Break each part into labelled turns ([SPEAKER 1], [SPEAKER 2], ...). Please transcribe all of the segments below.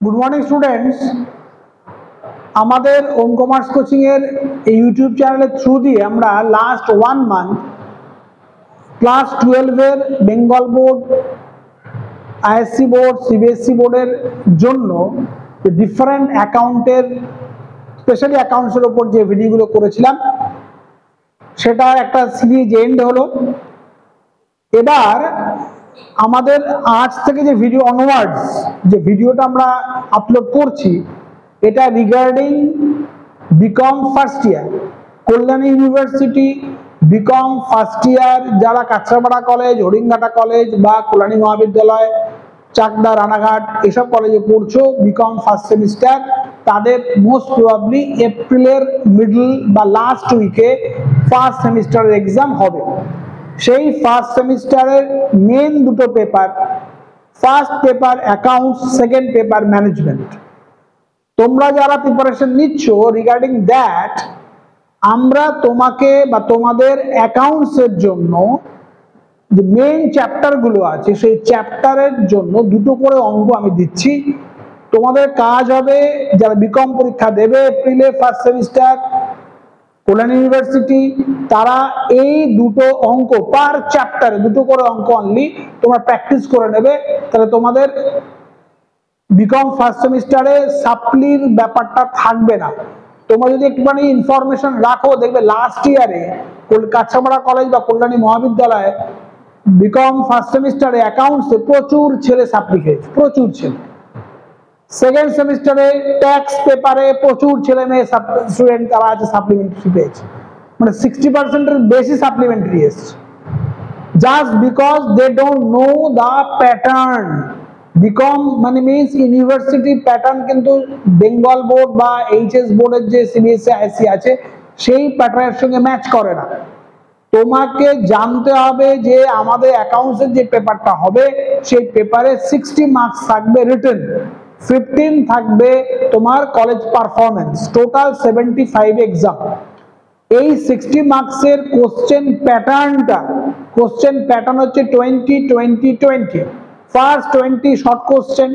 [SPEAKER 1] Good morning students, আমাদের ওম commerce coaching এর এই ইউটিউব চ্যানেলের থ্রু দিয়ে আমরা লাস্ট 1 মান্থ ক্লাস 12 এর Bengal board, ISC board, CBSE বোর্ডের জন্য ডিফারেন্ট অ্যাকাউন্টের স্পেশালি অ্যাকাউন্টসের উপর যে ভিডিওগুলো করেছিলাম সেটা একটা সিরিজ এন্ড হলো। এবার আমাদের আজ থেকে যে ভিডিও অনওয়ার্ডস যে ভিডিওটা আমরা আপলোড করছি এটা regarding BCom first year, Kalyani university BCom first year যারা কাছড়াপাড়া কলেজ, হরিণঘাটা কলেজ বা কল্যাণী মহাবিদ্যালয়, চাকদা, রানাঘাট এসব কলেজে পড়ছো বিকম ফার্স্ট সেমিস্টার, তাদের মোস্ট প্রবাবলি এপ্রিলের মিডল বা লাস্ট উইকে ফার্স্ট সেমিস্টারের এক্সাম হবে। সেই ফার্স্ট সেমিস্টারের মেন দুটো paper, first paper accounts, second paper management. তোমরা যারা প্রিপারেশন নিচ্ছ রিগার্ডিং দ্যাট, আমরা তোমাকে বা তোমাদের অ্যাকাউন্টস এর জন্য যে মেন চ্যাপ্টার গুলো আছে সেই চ্যাপ্টারের জন্য দুটো করে অঙ্ক আমি দিচ্ছি। তোমাদের কাজ হবে যারা বিকম পরীক্ষা দেবে এপ্রিলে ফার্স্ট সেমিস্টার কল্যাণী ইউনিভার্সিটি, তারা এই দুটো অঙ্ক পার চ্যাপ্টারে দুটো করে অঙ্ক অনলি তোমরা প্র্যাকটিস করে নেবে। তাহলে তোমাদের বিকম ফার্স্ট সেমিস্টারে সাপ্লির ব্যাপারটা থাকবে না। তোমরা যদি একটুখানি ইনফরমেশন রাখো, দেখবে লাস্ট ইয়ারে কাছড়াপাড়া কলেজ বা কল্যাণী মহাবিদ্যালয়ে বিকম ফার্স্ট সেমিস্টারে অ্যাকাউন্টসে প্রচুর ছেলে সাপ্লি খেয়েছে, প্রচুর ছেলে। সেকেন্ড সেমিস্টারে ট্যাক্স পেপারে প্রচুর ছেলে মেয়ে স্টুডেন্ট তারা আছে সাপ্লিমেন্টারি পেয়েছে, মানে 60% এর বেশি সাপ্লিমেন্টারি এসছে, just because they don't know the pattern. BCom মানে মিনস ইউনিভার্সিটি প্যাটার্ন, কিন্তু বেঙ্গল বোর্ড বা এইচএস বোর্ডের যে সিবিএসসি আইএসসি আছে সেই প্যাটার্নের সঙ্গে ম্যাচ করে না। তোমাকে জানতে হবে যে আমাদের অ্যাকাউন্টসের যে পেপারটা হবে সেই পেপারে 60 মার্কস থাকবে রিটেন, 15 থাকবে তোমার কলেজ পারফরমেন্স, টোটাল 75 এক্সাম। এই 60 মার্কসের কোশ্চেন প্যাটার্ন হচ্ছে 20-20-20। First 20 short question,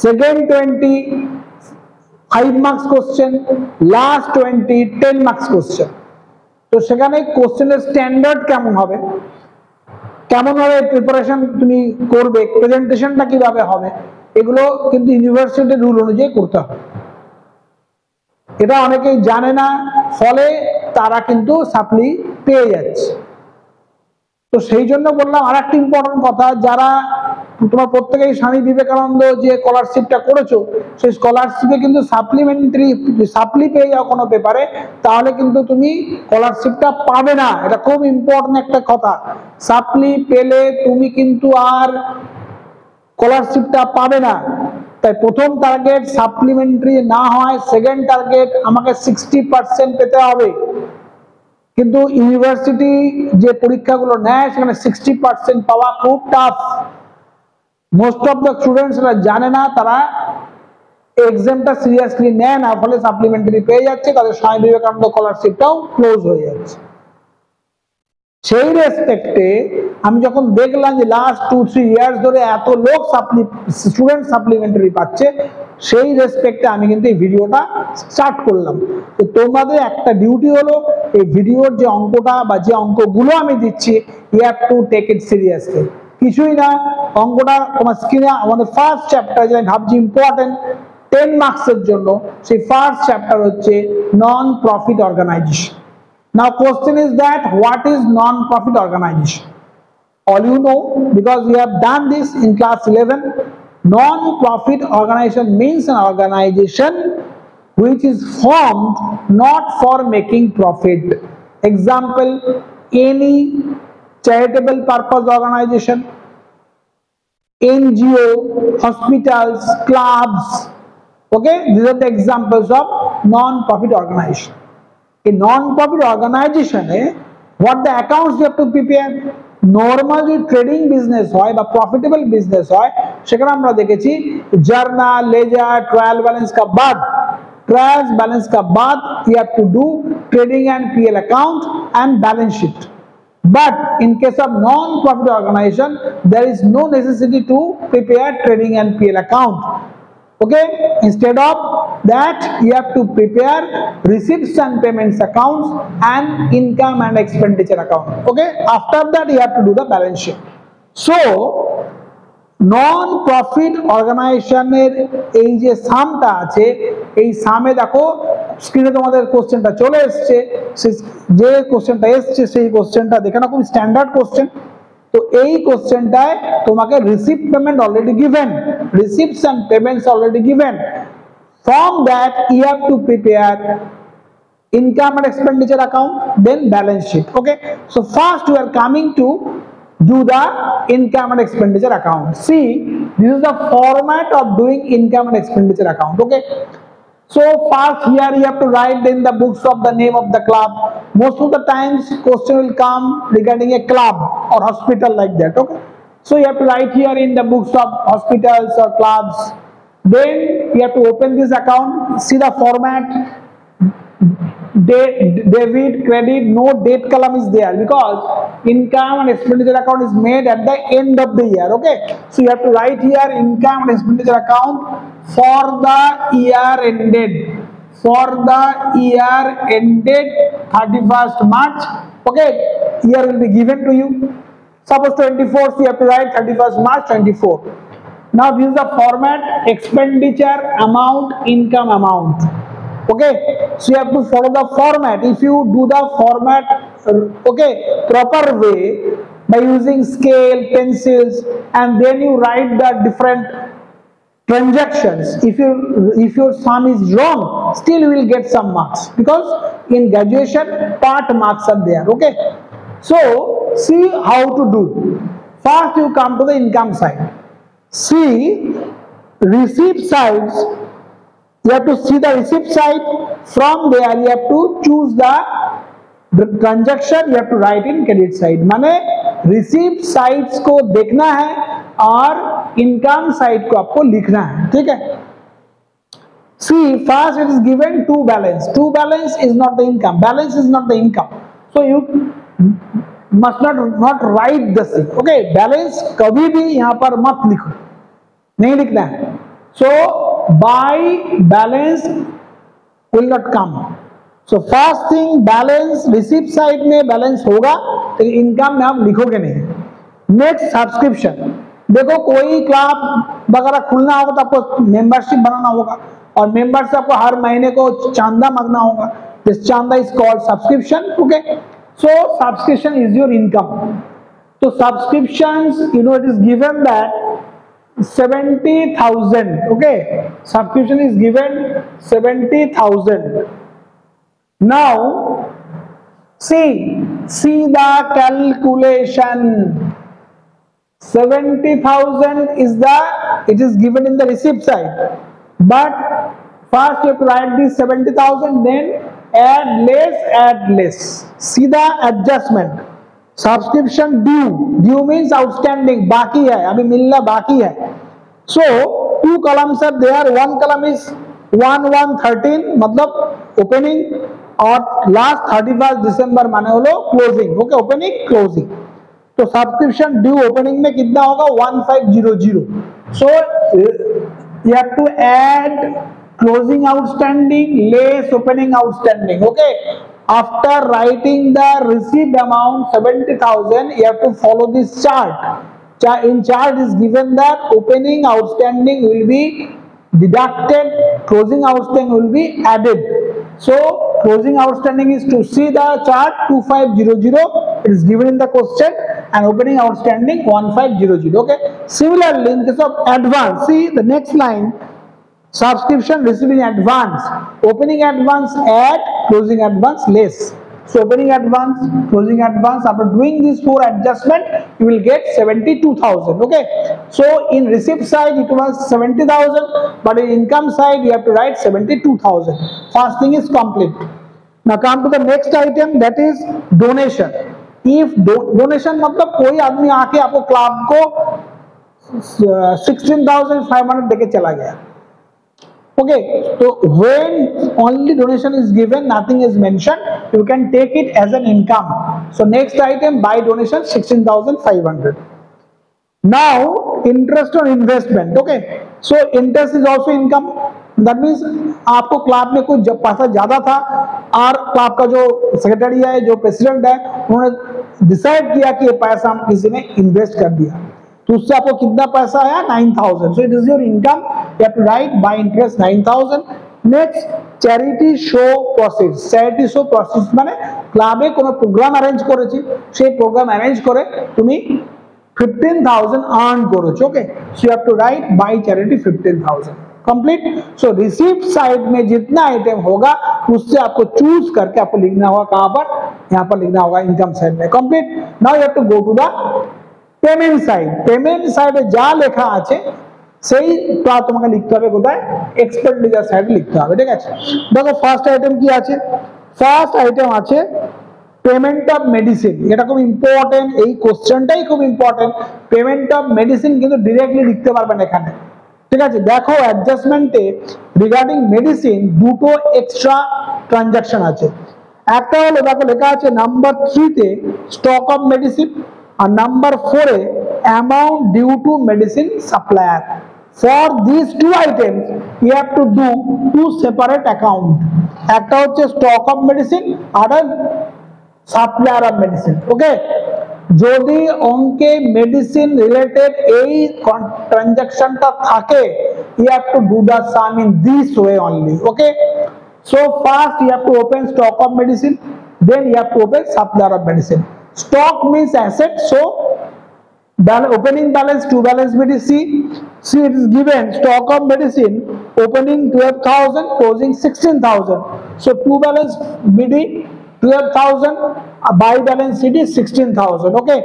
[SPEAKER 1] second 20 5 marks question, last 20 10 marks question. তো সেখানে কোশ্চেনের স্ট্যান্ডার্ড কেমন হবে প্রিপারেশন তুমি করবে, প্রেজেন্টেশনটা কিভাবে হবে, এগুলো কিন্তু ইউনিভার্সিটির রুল অনুযায়ী করতে হবে। এটা অনেকেই জানে না, ফলে তারা কিন্তু সাপ্লি পেয়ে যাচ্ছে। তো সেই জন্য বললাম আর একটা ইম্পর্টেন্ট কথা, যারা তোমরা প্রত্যেকেই স্বামী বিবেকানন্দ যে স্কলারশিপটা করেছো সেই স্কলারশিপে কিন্তু সাপ্লিমেন্টারি সাপ্লি পেয়ে যাও কোনো পেপারে, তাহলে কিন্তু তুমি স্কলারশিপটা পাবে না। এটা খুব ইম্পর্টেন্ট একটা কথা, সাপ্লি পেলে তুমি কিন্তু আর স্কলারশিপটা পাবে না। তাই প্রথম টার্গেট সাপ্লিমেন্টারি না হয়, সেকেন্ড টার্গেট আমাকে 60% পেতে হবে। কিন্তু ইউনিভার্সিটি যে পরীক্ষাগুলো নেয় সেখানে 60% পাওয়া খুব tough. Most of the students জানে না, তারা এক্সামটা সিরিয়াসলি নেয় না, ফলে সাপ্লিমেন্টারি পেয়ে যাচ্ছে, তাদের স্বামী বিবেকানন্দ স্কলারশিপটাও ক্লোজ হয়ে যাচ্ছে। সেই রেসপেক্টে আমি যখন দেখলাম যে লাস্ট 2-3 ইয়ার্স ধরে এত লোক স্টুডেন্ট সাপ্লিমেন্টারি পাচ্ছে, সেই রেসপেক্টে আমি কিন্তু এই ভিডিওটা স্টার্ট করলাম। তো তোমাদের একটা ডিউটি হলো এই ভিডিওর যে অঙ্কটা বা যে অঙ্কগুলো আমি দিচ্ছি, you have to take it seriously. কিছুই না, অঙ্কটা তোমার স্ক্রিনে আমাদের ফার্স্ট চ্যাপ্টার যেটা ভাবছি ইম্পর্টেন্ট 10 মার্কসের জন্য, সেই ফার্স্ট চ্যাপ্টার হচ্ছে non profit organisation. Now question is that what is non-profit organization? All you know because we have done this in class 11. Non-profit organization means an organization which is formed not for making profit. Example, any charitable purpose organization, NGO, hospitals, clubs. Okay, these are the examples of non-profit organization. A non-profit organization, what the accounts you have to prepare, normally trading business হয় বা profitable business হয়, সেখানে আমরা দেখেছি journal, laser, trial balance কা বাদ you have to do trading and PL account and balance sheet. But in case of non-profit organization, there is no necessity to prepare trading and PL account. Okay, instead of that you have to prepare receipts and payments accounts and income and expenditure account. Okay, after that you have to do the balance sheet. So non profit অর্গানাইজেশনের এই যে সামটা আছে, এই সামে দেখো স্ক্রিনে তোমাদের কোশ্চেনটা চলে এসছে, যে কোশ্চেনটা এসছে সেই কোশ্চেনটা দেখে না, খুব স্ট্যান্ডার্ড কোশ্চেন। তো এই কোশ্চেনটায় তোমাকে receipt payment already given, receipts and payments already given, from that you have to prepare income and expenditure account, then balance sheet. Okay, so first we are coming to do the income and expenditure account. See, this is the format of doing income and expenditure account. Okay, so first here you have to write in the books of the name of the club. Most of the times question will come regarding a club or hospital like that. Okay, so you have to write here in the books of hospitals or clubs. Then you have to open this account, see the format, debit, credit, no date column is there because income and expenditure account is made at the end of the year. Okay, so you have to write here income and expenditure account for the year ended, for the year ended 31st March. Okay, year will be given to you, suppose 24, so you have to write 31st March 24. Now this is the format, expenditure amount, income amount. Okay, so you have to follow the format. If you do the format okay proper way by using scale, pencils, and then you write the different transactions, if your sum is wrong, still you will get some marks because in graduation part marks are there. Okay, so see how to do. First you come to the income side. See receipt sides, you have to see the receipt side. From there you have to choose the transaction, you have to write in credit side. माने receipt sides को देखना है और income side को आपको लिखना है, ठीक है। See, first it is given to balance. To balance is not the income. Balance is not the income. So you must not write the thing. Okay, balance कभी भी यहाँ पर मत लिखो, नहीं लिखना है। So by balance will not come. So first thing balance, receipt side में balance होगा, तो income में आप लिखोगे नहीं। Next subscription, देखो कोई क्लब वगैरह खुलना होगा तो आपको मेंबरशिप बनाना होगा और मेंबर से आपको हर महीने को चांदा मांगना होगा। This chanda is called subscription. Okay, so subscription is your income. So subscriptions, you know, it is given that 70,000. Okay, subscription is given 70,000. Now see the calculation. 70,000 is it is given in the receipt side, but first you have to write this 70,000, then add less. See the adjustment. Subscription due means outstanding, बाकी है, अभी मिलना बाकी है। So two columns are there. One column is 1/1/13 मतलब opening और last 31st December माने होलो closing. Okay, opening closing. तो subscription due opening में कितना होगा 1500. So you have to add closing outstanding less opening outstanding. Okay, after writing the received amount 70,000, you have to follow this chart. In chart is given that opening outstanding will be deducted, closing outstanding will be added. So closing outstanding is, to see the chart, 2500, it is given in the question, and opening outstanding 1500. Okay, similarly in case of advance, see the next line, subscription received in advance, opening advance add, closing advance less. So opening advance, closing advance, after doing these four adjustment you will get 72,000. Okay, so in receipt side it was 70,000, but in income side you have to write 72,000. First thing is complete. Now come to the next item, that is donation. If donation मतलब कोई आदमी आके आपको club को 16,500 देके चला गया। Okay, so when only donation is given, nothing is mentioned, you can take it as an income. So next item, by donation 16,500. Now interest on investment. Okay, so interest is also income, that means आपको club में कुछ जब पैसा ज्यादा था और club का जो सेक्रेटरी है, जो प्रेसिडेंट है, उन्होंने डिसाइड किया कि ये पैसा हम किसी ने इन्वेस्ट कर दिया, तो उससे आपको कितना पैसा आया 9000, so it is your income, you have to write by interest 9000। Next charity show proceeds, charity show proceeds মানে ক্লাবে কোনো প্রোগ্রাম অ্যারেঞ্জ করেছি, সেই প্রোগ্রাম অ্যারেঞ্জ করে তুমি 15000 আর্ন করেছো, okay, so you have to write by charity 15000 complete. So receipt side में जितना आइटम होगा उससे आपको चूज करके आपको लिखना होगा, कहां पर, यहां पर लिखना होगा इनकम साइड में, complete. Now you have to go to the payment side, payment साइडে যা লেখা আছে সেইটা তোমাকে লিখতে হবে কোথায়, এক্সপেন্ডিচার সাইডে লিখতে হবে, ঠিক আছে। দেখো ফার্স্ট আইটেম কি আছে, ফার্স্ট আইটেম আছে পেমেন্ট অফ মেডিসিন, এটা খুব ইম্পর্টেন্ট, এই কোশ্চেনটাই খুব ইম্পর্টেন্ট। পেমেন্ট অফ মেডিসিন কিন্তু ডাইরেক্টলি লিখতে পারবেন এখানে, ঠিক আছে। দেখো অ্যাডজাস্টমেন্টে রিগার্ডিং মেডিসিন দুটো এক্সট্রা ট্রানজাকশন আছে, একটা হলো দেখো লেখা আছে নাম্বার 3 তে স্টক অফ মেডিসিন, আর নাম্বার 4 এ amount due to medicine supplier. For this two items you have to do two separate account, একটা হচ্ছে স্টক অফ মেডিসিন আর সাপ্লায়ার অফ মেডিসিন, ওকে। যদি অঙ্কে মেডিসিন রিলেটেড এই ট্রানজাকশনটা থাকে you have to do the sum in this way only, okay. So first you have to open stock of medicine, then you have to open supplier of medicine. Stock means asset, so opening balance to balance BDC, see it is given stock of medicine opening 12000, closing 16000, so to balance BD 12000, by balance CD 16000, okay।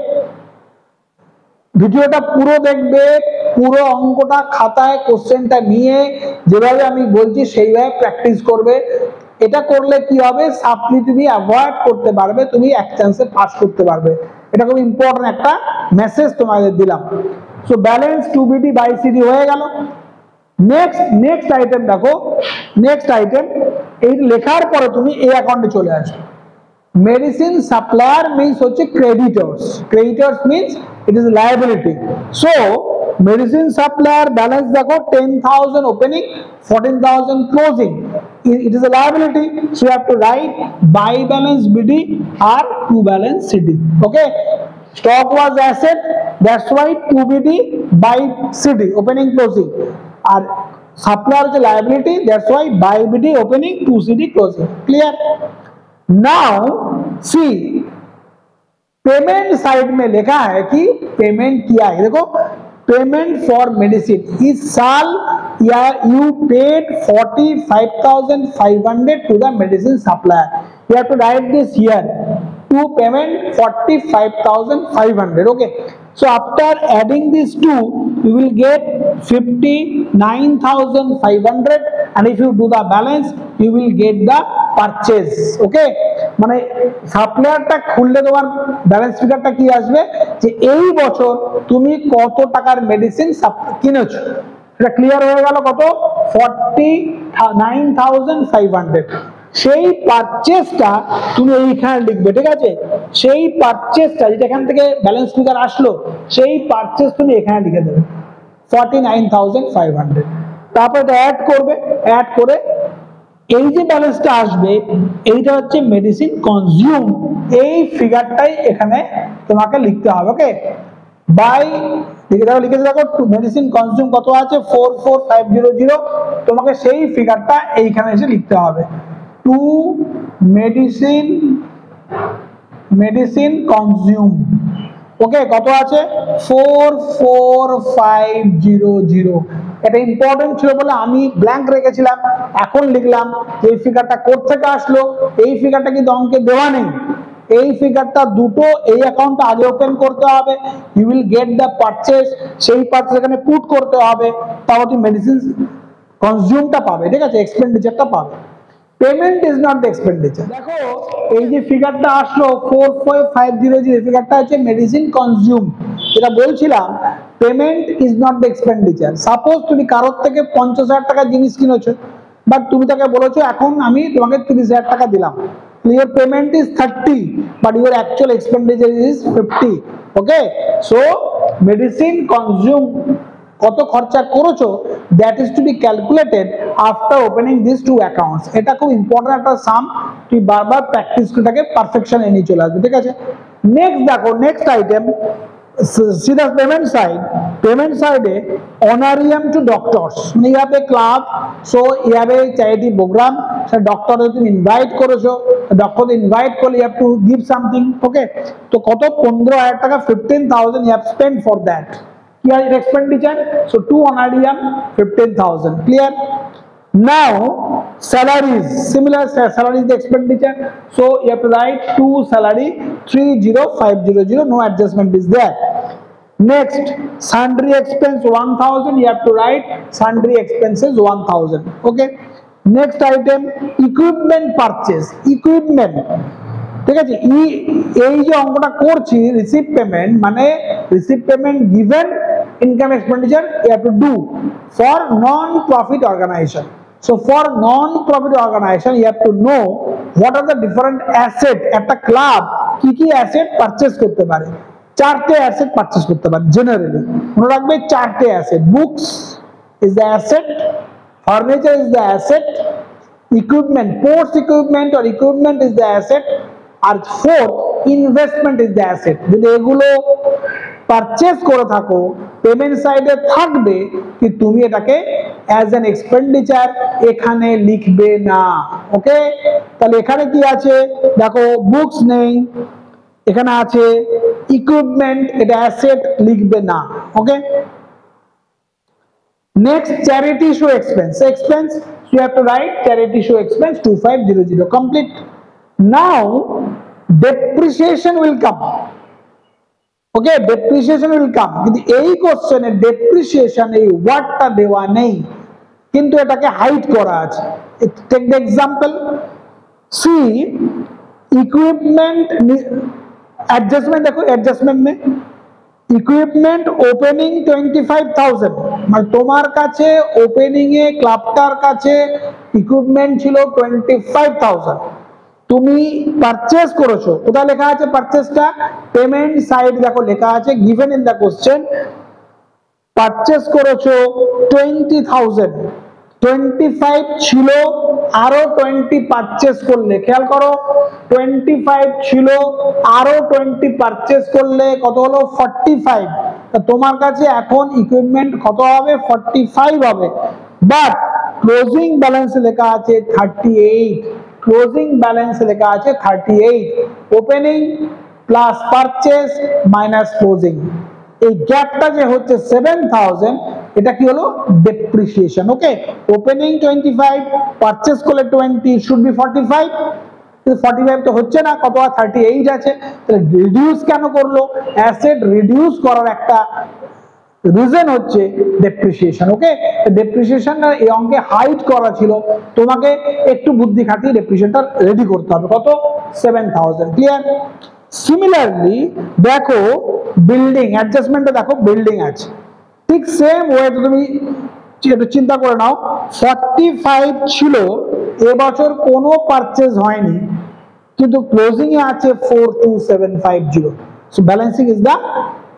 [SPEAKER 1] ভিডিওটা পুরো দেখবে, পুরো অঙ্কটা খাতায় কোশ্চেনটা নিয়ে যেভাবে আমি বলছি সেইভাবে প্র্যাকটিস করবে, এটা করলে কি হবে, সাপ্লি তুমি অ্যাভয়েড করতে পারবে, তুমি এক চান্সে পাস করতে পারবে, এটা খুব ইম্পর্টেন্ট একটা মেসেজ তোমাদের দিলাম। So balance to BD by CD হয়ে গেল। নেক্সট আইটেম দেখো, নেক্সট আইটেম এই লেখার পরে তুমি এই অ্যাকাউন্টে চলে আসবে। মেডিসিন সাপ্লায়ার মিন্স হচ্ছে creditors, creditors means it is liability, so medicine supplier balance দেখো 10000 opening 14000 closing, it is a liability, so you have to write by balance BD or to balance CD, okay। Stock was asset, that's why 2BD by CD opening closing, আর supplier is a liability, that's why by BD opening 2CD closing, clear। now see payment side में लिखा है कि payment किया है, देखो payment for medicine इस साल या you paid 45500 to the medicine supplier, you have to write this here to payment 45500, okay। so after adding these two you will get 59500, and if you do the balance you will get the purchase, okay। মানে সাপ্লায়ারটা খুললে তোমার balance ফিগারটা কি আসবে, যে এই বছর তুমি কত টাকার মেডিসিন কিনেছো, এটা ক্লিয়ার হয়ে গেল, কত 49500, সেই পারচেজটা তুমি এইখানে লিখবে, ঠিক আছে। সেই পারচেজটা যেটা এখান থেকে ব্যালেন্স ফিগার আসলো, সেই পারচেজ তুমি এখানে লিখে দেবে 49500, তারপর এটা অ্যাড করবে, অ্যাড করে এই যে ব্যালেন্সটা আসবে এইটা হচ্ছে মেডিসিন কনজিউম, এই ফিগারটাই এখানে তোমাকে লিখতে হবে, ওকে। বাই লিখে দেখো মেডিসিন কনজিউম কত আছে 44500, তোমাকে সেই ফিগারটা এইখানে এসে লিখতে হবে, টু মেডিসিন কনজিউম, ওকে, কত আছে 44500, এটা ইম্পর্টেন্ট ছিল বলে আমি ব্ল্যাঙ্ক রেখেছিলাম, এখন লিখলাম যে এই ফিগারটা কোথা থেকে আসলো, এই ফিগারটা কিন্তু অঙ্কে দেওয়া নেই, এই ফিগারটা দুটো এই অ্যাকাউন্টটা আগে ওপেন করতে হবে, you will get the purchase, সেই পারচেজ এখানে পুট করতে হবে, তাহলে তুমি মেডিসিন কনজিউমটা পাবে, ঠিক আছে, এক্সপেন্ডিচারটা পাবে। Payment is not the expenditure, দেখো এই যে ফিগারটা আসলো 44500, এই ফিগারটা হচ্ছে মেডিসিন কনজিউম, যেটা বলছিলাম payment is not the expenditure. Suppose তুমি কারোর থেকে 50000 টাকার জিনিস কিনেছো, বাট তুমি তাকে বলেছো এখন আমি তোমাকে 30000 টাকা দিলাম, your payment is 30 but your actual expenditure is 50, okay। so medicine consume কত খরচা করেছো, that is to be calculated after opening this two accounts. এটা খুব ইম্পর্টেন্ট একটা সাম, তুই বারবার প্র্যাকটিস করে পারফেকশন এনে চলে আসবে, ঠিক আছে। নেক্সট দেখো, next item, see the payment side honorarium to doctors, you have a club, so you have a charity program, so doctor তুমি ইনভাইট করেছো, ডক্টর ইনভাইট করলে you have to give something, okay, তো কত 15,000 টাকা, 15,000 you have spent for that, clear your expenditure, so 2 honorarium 15,000, clear. Now salaries, similar salaries the expenditure, so you have to write 2 salary 30,500, no adjustment is there. Next, sundry expense 1,000, you have to write sundry expenses 1,000, okay. Next item, equipment purchase, equipment, ঠিক আছে। এই যে অঙ্কটা করছি receive payment, মানে receive payment given income expenditure you have to do for non-profit organization. So for non-profit organization you have to know what are the different asset, একটা club কি কি অ্যাসেট পারচেজ করতে পারে। 4টে অ্যাসেট পারচেজ করতে পারে generally, মনে রাখবে 4টে asset. Books is the asset, furniture is the asset, equipment, sports equipment or equipment is the asset, আর fourth investment is the asset। যদি এগুলো পারচেজ করে থাকো পেমেন্ট সাইডে থাকবে কি তুমি এটাকে অ্যাজ অ্যান এক্সপেন্ডিচার এখানে লিখবে না, ওকে। তাহলে এখানে কি আছে দেখো, বুকস নেই, এখানে আছে ইকুইপমেন্ট, এটা অ্যাসেট, লিখবে না, ওকে। Next, charity show expense, so you have to write charity show expense 2500, complete. Now depreciation will come, okay, depreciation will come, কিন্তু এই কোশ্চেনে ডেপ্রিসিয়েশন এই ওয়ার্ডটা দেওয়া নেই, কিন্তু এটাকে হাইড করা আছে। Take the example, see equipment adjustment, দেখো অ্যাডজাস্টমেন্ট নেই, ইকুইপমেন্ট ওপেনিং 25,000, মানে তোমার কাছে ওপেনিং এ ক্লাবটার কাছে ইকুইপমেন্ট ছিল 25,000, তুমি পারচেজ করেছো, কোথায় লেখা আছে পারচেজটা, পেমেন্ট সাইড দেখো লেখা আছে given in the question, purchase করেছো 20,000, 25 ছিল, আরো 20 পারচেজ করলে, খেয়াল করো 25 ছিল, আরো 20 পারচেজ করলে কত হলো 45, তোমার কাছে এখন ইকুইপমেন্ট কত হবে 45 হবে, বাট ক্লোজিং ব্যালেন্সে লেখা আছে 38, ক্লোজিং ব্যালেন্সে লেখা আছে 38, opening plus purchase minus closing, এই গ্যাপটা যে হচ্ছে 7,000, এটা কি হলো ডেপ্রিসিয়েশন, ওকে। ওপেনিং 25, পারচেজ করলে 20, শুড বি 45, 45 তো হচ্ছে না, কত 38 আছে, তাহলে রিডিউস কেন করলো, অ্যাসেট রিডিউস করার একটা রিজন হচ্ছে ডেপ্রিসিয়েশন, ওকে। ডেপ্রিসিয়েশনটা এই অঙ্কে হাইড করা ছিল, তোমাকে একটু বুদ্ধি খাটিয়ে ডেপ্রিসিয়েশনটা রেডি করতে হবে, কত 7,000, ক্লিয়ার। সিমিলারলি দেখো বিল্ডিং অ্যাডজাস্টমেন্টে, দেখো বিল্ডিং আছে, ঠিক সেম ওয়েতে তুমি একটু চিন্তা করে নাও, 45 ছিল, এবছর কোনো পারচেজ হয়নি, কিন্তু ক্লোজিং এ আছে 42,750, so balancing is the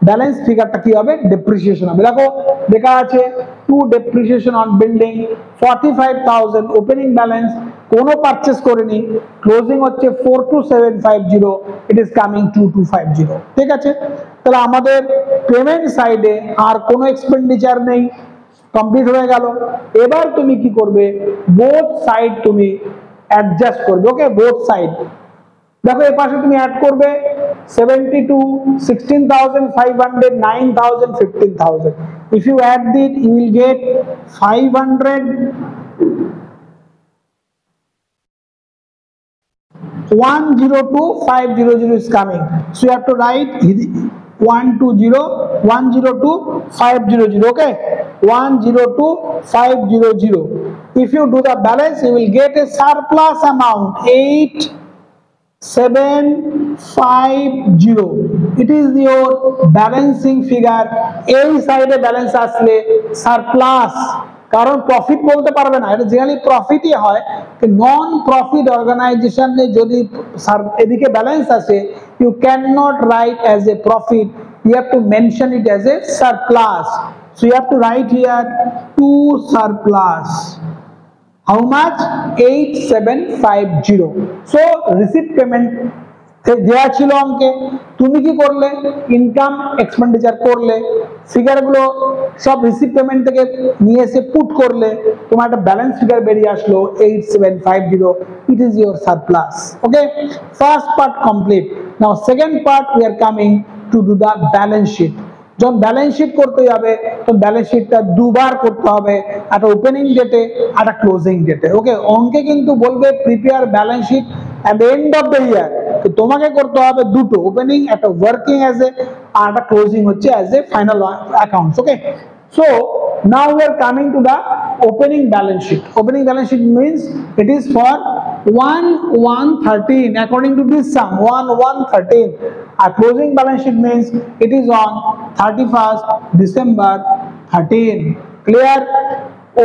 [SPEAKER 1] balance ফিগারটা কি হবে ডেপ্রিসিয়েশন হবে, দেখো লেখা আছে to depreciation on building 45,000, opening balance কোনো পারচেজ করেনি, ক্লোজিং হচ্ছে 42,750, ইট ইজ কামিং 2250, ঠিক আছে। তাহলে আমাদের পেমেন্ট সাইডে আর কোনো এক্সপেন্ডিচার নেই, কমপ্লিট হয়ে গেল। এবার তুমি কি করবে, বোথ সাইড তুমি অ্যাডজাস্ট করবে, ওকে, বোথ সাইড। দেখো এই পাশে তুমি অ্যাড করবে 72, 16,500, 9,000, 15,000, if you add it you will get 500, 102,500 is coming, so you have to write 102,500, okay, 102,500. If you do the balance you will get a surplus amount 8,750, it is your balancing figure। এই সাইডে balance আসলে surplus, কারণ profit বলতে পারবে না, এটা generally প্রফিটই হয়, non profit অর্গানাইজেশনে যদি এদিকে ব্যালেন্স আসে you can not write as a profit, you have to mention it as a surplus। So you have to write here to surplus. How much? 8750. So receipt payment দেয়া ছিল অঙ্কে, তুমি কি করলে? ইনকাম এক্সপেন্ডিচার করলে, ফিগারগুলো সব receipt payment থেকে নিয়ে এসে পুট করলে, তোমার একটা ব্যালেন্স ফিগার বেরিয়ে আসলো 8750. It is your surplus. Okay, first part complete. Now second part we are coming to do the balance sheet. যখন ব্যালেন্স শিট করতে যাবে তখন ব্যালেন্স শিটটা দুবার করতে হবে, একটা ওপেনিং ডেটে একটা ক্লোজিং ডেটে। ওকে, অঙ্কে কিন্তু বলবে prepare balance sheet at the end of the year, তো তোমাকে করতে হবে দুটো, ওপেনিং একটা ওয়ার্কিং অ্যাজ এ, আর একটা ক্লোজিং হচ্ছে as a final accounts. Okay, so now we are coming to the opening balance sheet. Opening balance sheet means it is for 1/1/13 according to this sum 1/1/13. A closing balance sheet means it is on 31st December 13. Clear?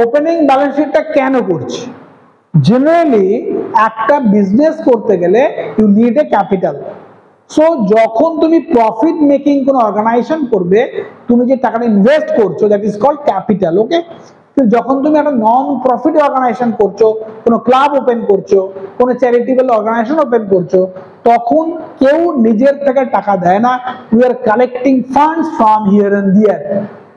[SPEAKER 1] Opening balance sheet টা কেন করছি? Generally একটা business করতে গেলে you need a capital. So যখন তুমি profit making কোনো organisation করবে, তুমি যে টাকাটা ইনভেস্ট করছো দ্যাট ইজ কল্ড ক্যাপিটাল। ওকে, যখন তুমি একটা নন প্রফিট অর্গানাইজেশন করছো, কোনো ক্লাব ওপেন করছো, কোনো চ্যারিটেবল অর্গানাইজেশন ওপেন করছো, তখন কেউ নিজের থেকে টাকা দেয় না, we are collecting funds from here and there.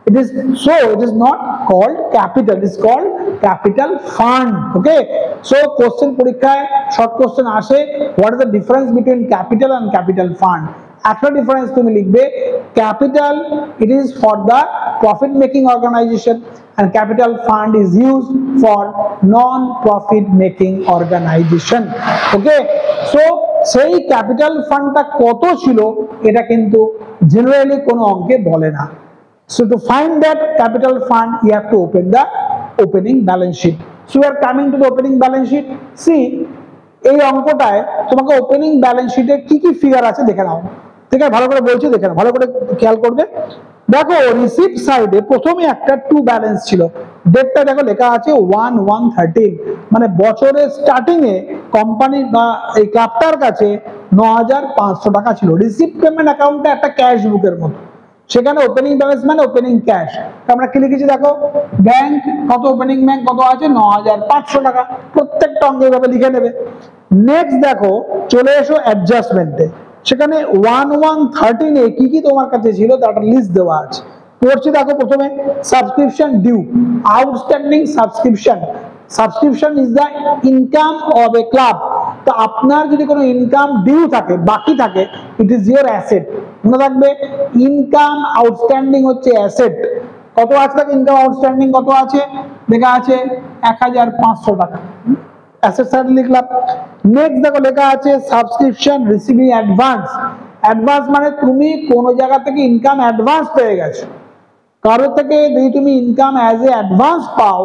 [SPEAKER 1] It is not called capital, it is called capital fund. Okay, so question পরীক্ষায় short question আসে, what is the difference between capital and capital fund? একটা difference তুমি লিখবে, capital it is for the profit making organization and capital fund is used for non profit making organization. Okay, so সেই capital ফান্ডটা কত ছিল এটা কিন্তু generally কোনো অঙ্কে বলে না। So to find that capital fund, you have to open the opening balance sheet. So we are coming to the opening balance sheet. See, এই অঙ্কটায় তোমাকে ওপেনিং ব্যালেন্স শিটে কি কি ফিগার আছে দেখে নাও। ঠিক আছে, ভালো করে বলছি, দেখে নাও, ভালো করে খেয়াল করবে। দেখো রিসিপ্ট সাইডে প্রথমে একটা টু ব্যালেন্স ছিল, ডেটটা দেখো লেখা আছে 1/1/13, মানে বছরের স্টার্টিং এ কোম্পানি বা এই ক্লাবটার কাছে 9500 টাকা ছিল। রিসিপ্ট পেমেন্ট অ্যাকাউন্টটা একটা ক্যাশ বুকের মতো, সেখানে ওপেনিং ব্যালেন্স মানে ওপেনিং ক্যাশ। আমরা কি লিখেছি দেখো, ব্যাংক কত, ওপেনিং ব্যাংক কত আছে 9500 টাকা, প্রত্যেকটা অঙ্ক এইভাবে লিখে নেবে। নেক্সট দেখো চলে এসো অ্যাডজাস্টমেন্টে, সেখানে 1/1/13 এ কি কি তোমার কাছে ছিল তার লিস্ট দেওয়া আছে। পড়ছি দেখো, প্রথমে subscription due, outstanding subscription. Subscription is the income of a club. তো আপনার যদি কোনো ইনকাম ডিউ থাকে, বাকি থাকে, ইট ইজ ইওর অ্যাসেট। মনে রাখবে, ইনকাম আউটস্ট্যান্ডিং হচ্ছে অ্যাসেট। কত আছে দেখো, ইনকাম আউটস্ট্যান্ডিং কত আছে লেখা আছে 1500 টাকা, অ্যাসেট সাইডে লিখলাম। নেক্সট দেখো লেখা আছে সাবস্ক্রিপশন রিসিভিং অ্যাডভান্স। অ্যাডভান্স মানে তুমি কোনো জায়গা থেকে ইনকাম অ্যাডভান্স পেয়ে গেছো, কারো থেকে যদি তুমি ইনকাম অ্যাজ এ অ্যাডভান্স পাও,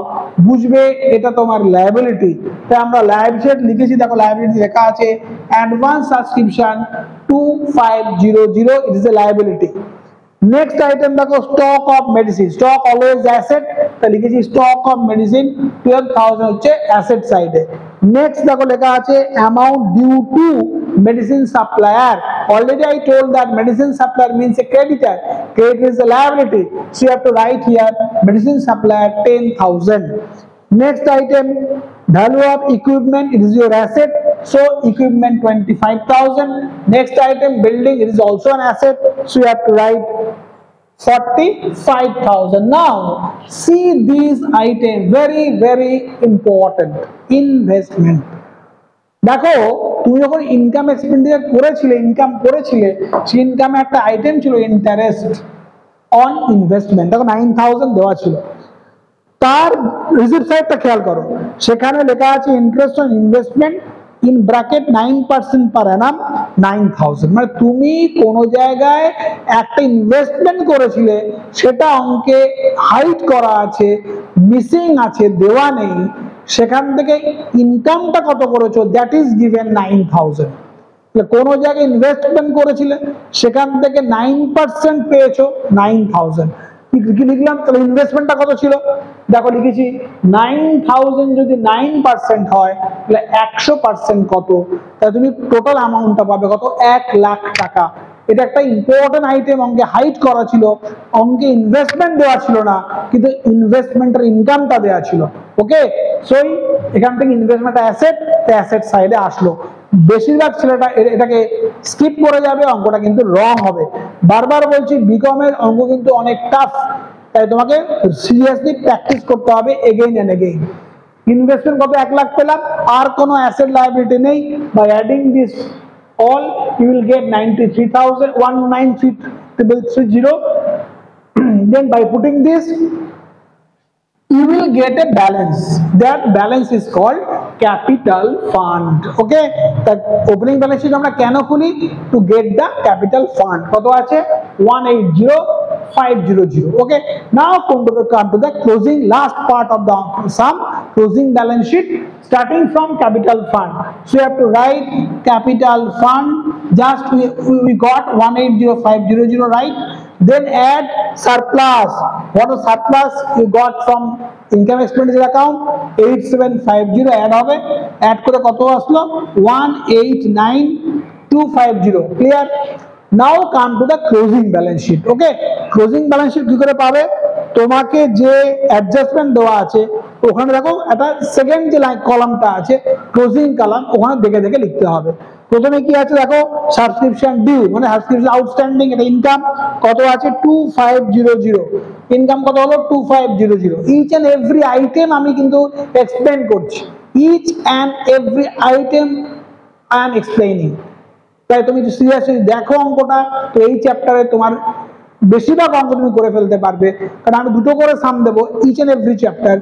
[SPEAKER 1] বুঝবে এটা তোমার লায়াবিলিটি। তাই আমরা লায়াবিলিটি লিখেছি, দেখো লায়াবিলিটি লেখা আছে advance subscription 2500, it is a liability. Next item দেখো stock of medicine, stock always asset, তাই লিখেছি স্টক অফ মেডিসিন 12000 হচ্ছে অ্যাসেট সাইডে। নেক্সট দেখো লেখা আছে amount due to medicine supplier. Already I told that medicine supplier means a creditor. Credit is a liability. So you have to write here medicine supplier 10,000. Next item, value of equipment, it is your asset. So equipment 25,000. Next item, building, it is also an asset. So you have to write 45,000. Now see these items, very very important. Investment. দেখো তুমি যখন income expenditure করেছিলে, income করেছিলে, সেই ইনকামে একটা item ছিল interest on investment, দেখো 9000 দেওয়া ছিল। তার রিসিপ্ট সাইডটা খেয়াল করো, সেখানে লেখা আছে interest on investment in bracket 9% পার অ্যানাম 9000, মানে তুমি কোনো জায়গায় একটা ইনভেস্টমেন্ট করেছিলে, সেটা অঙ্কে হাইড করা আছে, মিসিং আছে, দেওয়া নেই, সেখান থেকে ইনকামটা কত করেছো দ্যাট ইজ গিভেন 9000। কোন জায়গায় ইনভেস্টমেন্ট করেছিলে, সেখান থেকে 9% পেয়েছো 9000। কি লিখলাম তাহলে, ইনভেস্টমেন্টটা কত ছিল দেখো লিখেছি 9000 যদি 9% হয় তাহলে 100% কত, তাহলে তুমি টোটাল অ্যামাউন্টটা পাবে কত 1 লাখ টাকা। এটা একটা ইম্পর্টেন্ট আইটেম, অঙ্কে হাইড করা ছিল, অঙ্কে ইনভেস্টমেন্ট দেওয়া ছিল না, কিন্তু ইনভেস্টমেন্টের ইনকামটা দেওয়া ছিল। ওকে, সো এখান থেকে ইনভেস্টমেন্ট অ্যাসেট, অ্যাসেট সাইডে আসলো। বেশিরভাগ ছেলেটা এটাকে স্কিপ করে যাবে, অঙ্কটা কিন্তু রং হবে। বারবার বলছি বিকমের অঙ্ক কিন্তু অনেক টাফ, তাই তোমাকে সিরিয়াসলি প্র্যাকটিস করতে হবে এগেইন এন্ড এগেইন। ইনভেস্টমেন্ট কত, 1 লাখ পেলাম, আর কোনো অ্যাসেট লায়াবিলিটি নেই। By adding this all you will get 93,193,330. Then by putting this you will get a balance. That balance is called capital fund. Okay, the opening balance sheet আমরা কেন খুলি? To get the capital fund. কত আছে? 180,500. Okay, now come to the closing, last part of the sum, closing balance sheet starting from capital fund. So you have to write capital fund, just we got 180,500, right? Then add surplus. What is surplus? You got from income expenditure account 8750, add হবে, add করে কত আসলো? 189,250. Clear? Now come to the closing balance sheet. Okay, closing balance sheet কি করে পাবে? তোমাকে যে adjustment দেওয়া আছে ওখানে দেখো একটা সেকেন্ড যে লাইন কলামটা আছে ক্লোজিং কলাম, ওখানে দেখে দেখে লিখতে হবে। প্রথমে কি আছে দেখো, সাবস্ক্রিপশন ডিউ মানে সাবস্ক্রিপশন আউটস্ট্যান্ডিং, এটা ইনকাম কত আছে? 2500। ইনকাম কত হলো? 2500। ইচ এন্ড এভরি আইটেম আমি কিন্তু এক্সপ্লেইন করছি, each and every item I am explaining. তাই তুমি সিরিয়াসলি দেখো অঙ্কটা, তো এই চ্যাপ্টারে তোমার বেশিরভাগ অঙ্ক তুমি করে ফেলতে পারবে, কারণ আমি দুটো করে সাম দেবো ইচ এন্ড এভরি চ্যাপ্টার।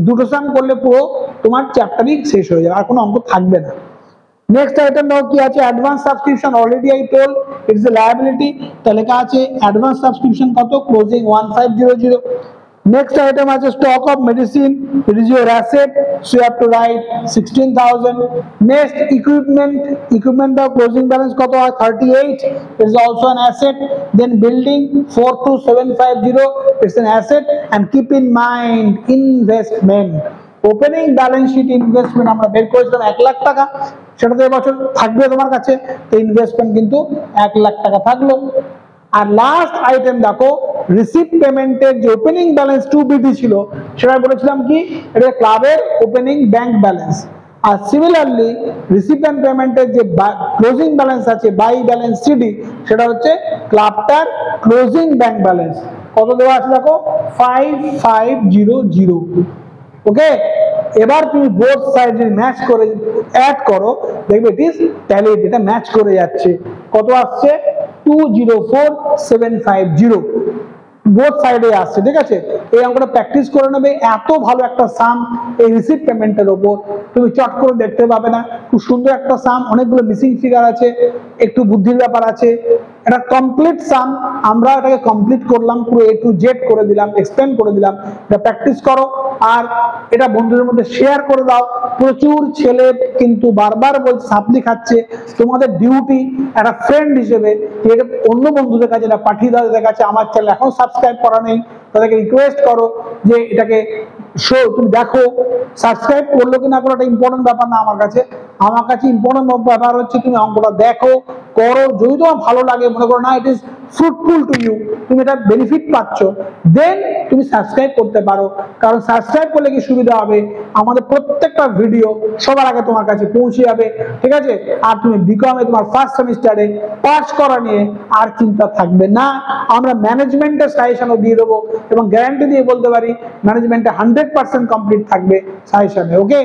[SPEAKER 1] দুটো সাম করলে পুরো তোমার চ্যাপ্টারই শেষ হয়ে যাবে, আর কোনো অঙ্ক থাকবে না। নেক্সট আইটেম দাও কি আছে? Advance subscription, already I told it's a liability, তাহলে লেখা আছে অ্যাডভান্স সাবস্ক্রিপশন কত? Closing 1500। Next item as a stock of medicine, it is your asset, so you have to write 16,000. Next equipment the closing balance koto 38, it is also an asset. Then building 42750, it's an asset. And keep in mind investment, opening balance sheet investment আমরা বের করেছিলাম 1 লাখ টাকা, সেটা তো এবছর থাকবে তোমার কাছে, তো ইনভেস্টমেন্ট কিন্তু 1 লাখ টাকা থাকলো। আর লাস্ট আইটেম দেখো, রিসিপ্ট পেমেন্টের যে ওপেনিং ব্যালেন্স 2BT ছিল, সেটা বলেছিলাম কি? এটা ক্লাবের ওপেনিং ব্যাংক ব্যালেন্স। আর সিমিলারলি রিসিপ্ট পেমেন্টের যে ক্লোজিং ব্যালেন্স আছে বাই ব্যালেন্স সিডি, সেটা হচ্ছে ক্লাবটার ক্লোজিং ব্যাংক ব্যালেন্স। কত দেওয়া আছে দেখো? 5500। ওকে, এবার তুমি বোথ সাইড ম্যাচ করে অ্যাড করো, দেখবে ইট ইজ ট্যালিড, এটা ম্যাচ করে যাচ্ছে। কত আসছে? 204,750। বোথ সাইডে আসছে, ঠিক আছে? এই অঙ্কটা প্র্যাকটিস করে নেবে, এত ভালো একটা সাম এই রিসিপ্ট পেমেন্টের উপর তুমি চট করে দেখতে পাবে না। খুব সুন্দর একটা সাম, অনেকগুলো মিসিং ফিগার আছে, একটু বুদ্ধির ব্যাপার আছে। এটা কমপ্লিট সাম, আমরা এটাকে কমপ্লিট করলাম, পুরো A to Z করে দিলাম, এক্সপ্লেন করে দিলাম। এটা প্র্যাকটিস করো আর এটা বন্ধুদের মধ্যে শেয়ার করে দাও। প্রচুর ছেলে কিন্তু বারবার বলছে সাপ্লি খাচ্ছে, তোমাদের ডিউটি একটা ফ্রেন্ড হিসেবে এটা অন্য বন্ধুদের কাছে এটা পাঠিয়ে দাও, যাদের কাছে আমার চ্যানেল এখন সাবস্ক্রাইব করা নেই, তাদেরকে রিকোয়েস্ট করো যে এটাকে তুমি দেখো। সাবস্ক্রাইব করলো কি না করো এটা ইম্পর্টেন্ট ব্যাপার না আমার কাছে ইম্পর্টেন্ট ব্যাপার হচ্ছে তুমি অঙ্কটা দেখো, করো। যদি তোমার ভালো লাগে, মনে করো না it is fruitful to you, তুমি এটা বেনিফিট পাচ্ছ, দেন তুমি সাবস্ক্রাইব করতে পারো। কারণ সাবস্ক্রাইব করলে কি সুবিধা হবে, আমাদের প্রত্যেকটা ভিডিও সবার আগে তোমার কাছে পৌঁছে যাবে, ঠিক আছে? আর তুমি বিকমে তোমার ফার্স্ট সেমিস্টারে পাস করা নিয়ে আর চিন্তা থাকবে না। আমরা ম্যানেজমেন্টের সাজেশনও দিয়ে দেবো এবং গ্যারান্টি দিয়ে বলতে পারি ম্যানেজমেন্টে 100% কমপ্লিট থাকবে সাজেশনে। ওকে,